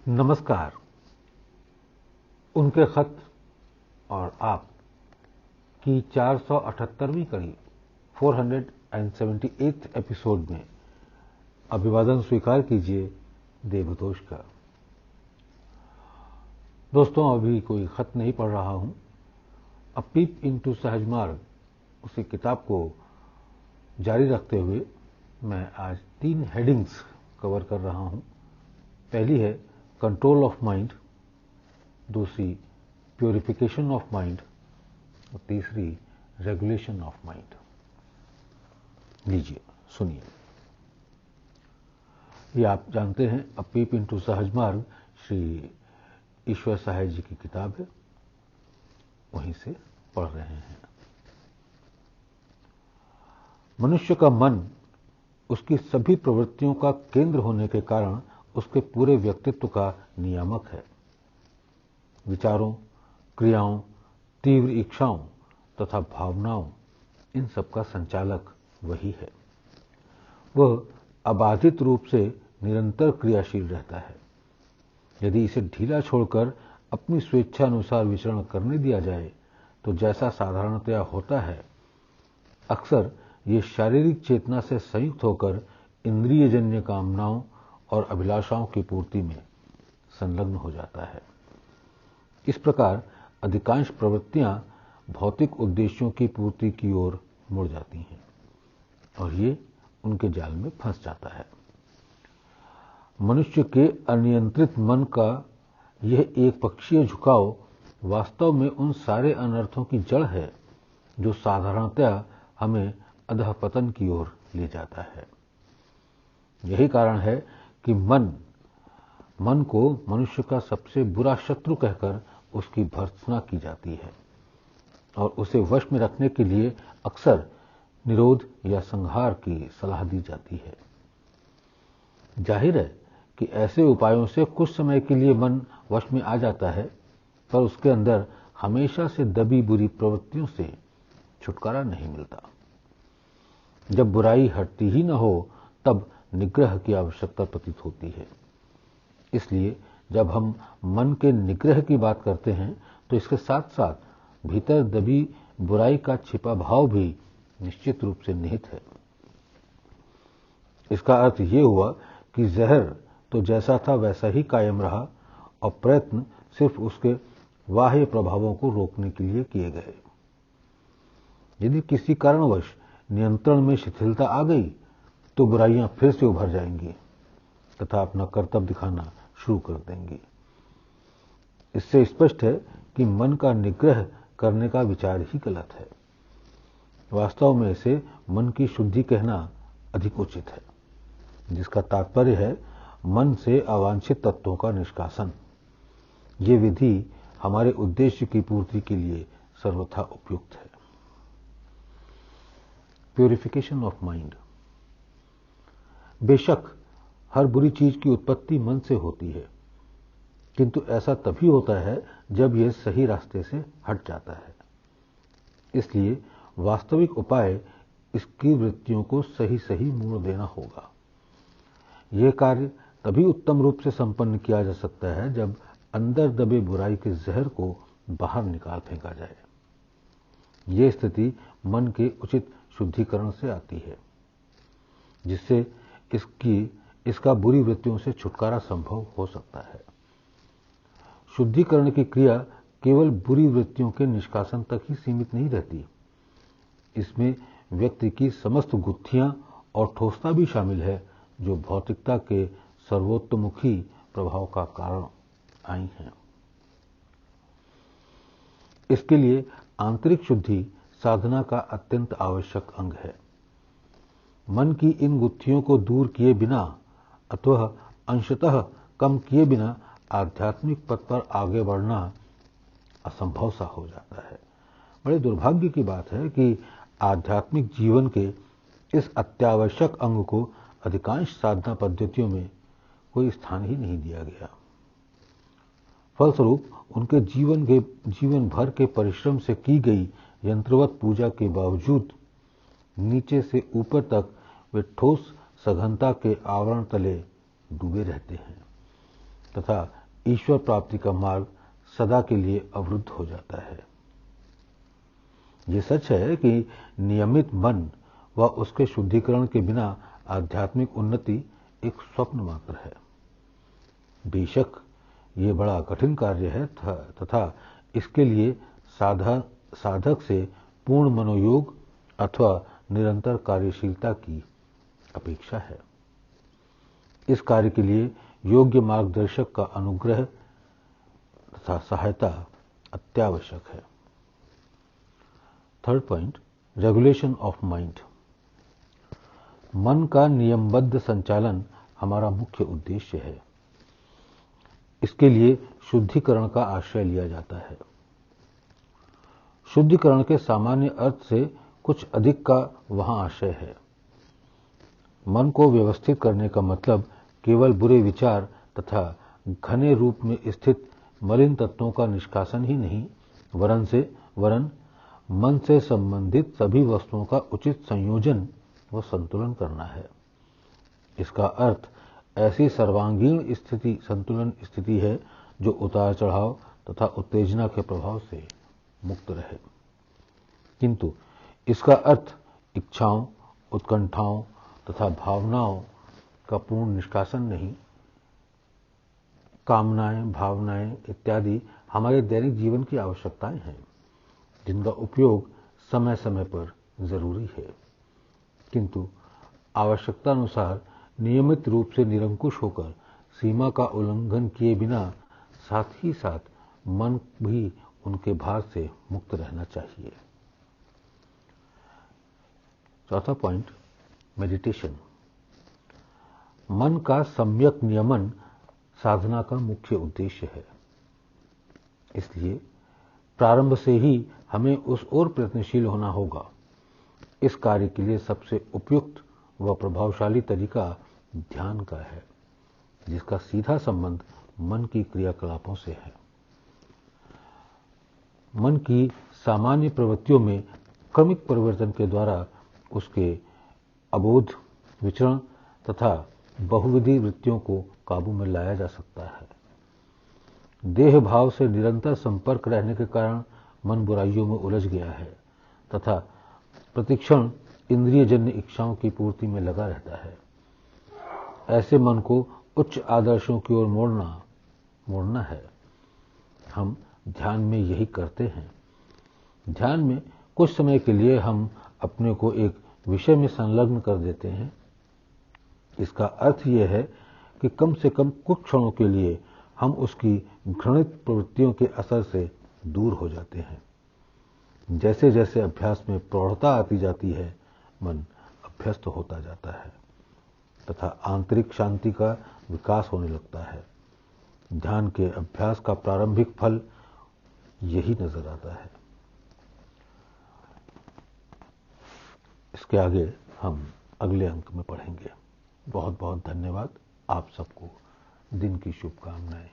नमस्कार। उनके खत और आप की 478वीं कड़ी 478th एपिसोड में अभिवादन स्वीकार कीजिए देवतोष का। दोस्तों, अभी कोई खत नहीं पढ़ रहा हूं। अ पीप इनटू सहज मार्ग उसी किताब को जारी रखते हुए मैं आज 3 हेडिंग्स कवर कर रहा हूं। पहली है कंट्रोल ऑफ माइंड, दूसरी प्योरिफिकेशन ऑफ माइंड और तीसरी रेगुलेशन ऑफ माइंड। लीजिए सुनिए। ये आप जानते हैं, अ पीप इनटू सहज मार्ग श्री ईश्वर सहाय जी की किताब है, वहीं से पढ़ रहे हैं। मनुष्य का मन उसकी सभी प्रवृत्तियों का केंद्र होने के कारण उसके पूरे व्यक्तित्व का नियामक है। विचारों, क्रियाओं, तीव्र इच्छाओं तथा भावनाओं, इन सब का संचालक वही है। वह अबाधित रूप से निरंतर क्रियाशील रहता है। यदि इसे ढीला छोड़कर अपनी स्वेच्छानुसार विचरण करने दिया जाए तो जैसा साधारणतया होता है, अक्सर ये शारीरिक चेतना से संयुक्त होकर इंद्रियजन्य कामनाओं और अभिलाषाओं की पूर्ति में संलग्न हो जाता है। इस प्रकार अधिकांश प्रवृत्तियां भौतिक उद्देश्यों की पूर्ति की ओर मुड़ जाती हैं और ये उनके जाल में फंस जाता है। मनुष्य के अनियंत्रित मन का यह एक पक्षीय झुकाव वास्तव में उन सारे अनर्थों की जड़ है जो साधारणतया हमें अधःपतन की ओर ले जाता है। यही कारण है कि मन को मनुष्य का सबसे बुरा शत्रु कहकर उसकी भर्त्सना की जाती है और उसे वश में रखने के लिए अक्सर निरोध या संहार की सलाह दी जाती है। जाहिर है कि ऐसे उपायों से कुछ समय के लिए मन वश में आ जाता है, पर उसके अंदर हमेशा से दबी बुरी प्रवृत्तियों से छुटकारा नहीं मिलता। जब बुराई हटती ही न हो तब निग्रह की आवश्यकता प्रतीत होती है। इसलिए जब हम मन के निग्रह की बात करते हैं तो इसके साथ साथ भीतर दबी बुराई का छिपा भाव भी निश्चित रूप से निहित है। इसका अर्थ ये हुआ कि जहर तो जैसा था वैसा ही कायम रहा और प्रयत्न सिर्फ उसके बाह्य प्रभावों को रोकने के लिए किए गए। यदि किसी कारणवश नियंत्रण में शिथिलता आ गई तो बुराइयां फिर से उभर जाएंगी तथा अपना कर्तव्य दिखाना शुरू कर देंगी। इससे स्पष्ट है कि मन का निग्रह करने का विचार ही गलत है। वास्तव में इसे मन की शुद्धि कहना अधिक उचित है, जिसका तात्पर्य है मन से अवांछित तत्वों का निष्कासन। ये विधि हमारे उद्देश्य की पूर्ति के लिए सर्वथा उपयुक्त है। Purification of mind. बेशक हर बुरी चीज की उत्पत्ति मन से होती है, किंतु ऐसा तभी होता है जब यह सही रास्ते से हट जाता है। इसलिए वास्तविक उपाय इसकी वृत्तियों को सही सही मोड़ देना होगा। यह कार्य तभी उत्तम रूप से संपन्न किया जा सकता है जब अंदर दबे बुराई के जहर को बाहर निकाल फेंका जाए। यह स्थिति मन के उचित शुद्धिकरण से आती है, जिससे इसका बुरी वृत्तियों से छुटकारा संभव हो सकता है। शुद्धिकरण की क्रिया केवल बुरी वृत्तियों के निष्कासन तक ही सीमित नहीं रहती। इसमें व्यक्ति की समस्त गुत्थियां और ठोसता भी शामिल है, जो भौतिकता के सर्वोत्तमुखी प्रभाव का कारण आई हैं। इसके लिए आंतरिक शुद्धि साधना का अत्यंत आवश्यक अंग है। मन की इन गुत्थियों को दूर किए बिना अथवा अंशतः कम किए बिना आध्यात्मिक पथ पर आगे बढ़ना असंभव सा हो जाता है। बड़े दुर्भाग्य की बात है कि आध्यात्मिक जीवन के इस अत्यावश्यक अंग को अधिकांश साधना पद्धतियों में कोई स्थान ही नहीं दिया गया। फलस्वरूप उनके जीवन भर के परिश्रम से की गई यंत्रवत पूजा के बावजूद नीचे से ऊपर तक वे ठोस सघनता के आवरण तले डूबे रहते हैं। तथा ईश्वर प्राप्ति का मार्ग सदा के लिए अवरुद्ध हो जाता है। ये सच है कि नियमित मन व उसके शुद्धिकरण के बिना आध्यात्मिक उन्नति एक स्वप्न मात्र है। बेशक ये बड़ा कठिन कार्य है तथा इसके लिए साधक से पूर्ण मनोयोग अथवा निरंतर कार्यशीलता की अपेक्षा है। इस कार्य के लिए योग्य मार्गदर्शक का अनुग्रह तथा सहायता अत्यावश्यक है। Third point, regulation of mind. मन का नियमबद्ध संचालन हमारा मुख्य उद्देश्य है। इसके लिए शुद्धिकरण का आश्रय लिया जाता है। शुद्धिकरण के सामान्य अर्थ से कुछ अधिक का वहां आशय है। मन को व्यवस्थित करने का मतलब केवल बुरे विचार तथा घने रूप में स्थित मलिन तत्वों का निष्कासन ही नहीं, वरन मन से संबंधित सभी वस्तुओं का उचित संयोजन व संतुलन करना है। इसका अर्थ ऐसी सर्वांगीण संतुलन स्थिति है जो उतार चढ़ाव तथा उत्तेजना के प्रभाव से मुक्त रहे। किंतु इसका अर्थ इच्छाओं, उत्कंठाओं तथा भावनाओं का पूर्ण निष्कासन नहीं। कामनाएं, भावनाएं इत्यादि हमारे दैनिक जीवन की आवश्यकताएं हैं, जिनका उपयोग समय समय पर जरूरी है, किंतु आवश्यकतानुसार नियमित रूप से निरंकुश होकर सीमा का उल्लंघन किए बिना साथ ही साथ मन भी उनके भार से मुक्त रहना चाहिए। चौथा पॉइंट, मेडिटेशन। मन का सम्यक नियमन साधना का मुख्य उद्देश्य है। इसलिए प्रारंभ से ही हमें उस ओर प्रयत्नशील होना होगा। इस कार्य के लिए सबसे उपयुक्त व प्रभावशाली तरीका ध्यान का है, जिसका सीधा संबंध मन की क्रियाकलापों से है। मन की सामान्य प्रवृत्तियों में क्रमिक परिवर्तन के द्वारा उसके अबोध विचरण तथा बहुविधि वृत्तियों को काबू में लाया जा सकता है। देह भाव से निरंतर संपर्क रहने के कारण मन बुराइयों में उलझ गया है तथा प्रतिक्षण इंद्रियजन्य इच्छाओं की पूर्ति में लगा रहता है। ऐसे मन को उच्च आदर्शों की ओर मोड़ना है। हम ध्यान में यही करते हैं। ध्यान में कुछ समय के लिए हम अपने को एक विषय में संलग्न कर देते हैं। इसका अर्थ यह है कि कम से कम कुछ क्षणों के लिए हम उसकी घृणित प्रवृत्तियों के असर से दूर हो जाते हैं। जैसे जैसे अभ्यास में प्रौढ़ता आती जाती है, मन अभ्यस्त होता जाता है तथा आंतरिक शांति का विकास होने लगता है। ध्यान के अभ्यास का प्रारंभिक फल यही नजर आता है। इसके आगे हम अगले अंक में पढ़ेंगे। बहुत बहुत धन्यवाद। आप सबको दिन की शुभकामनाएं।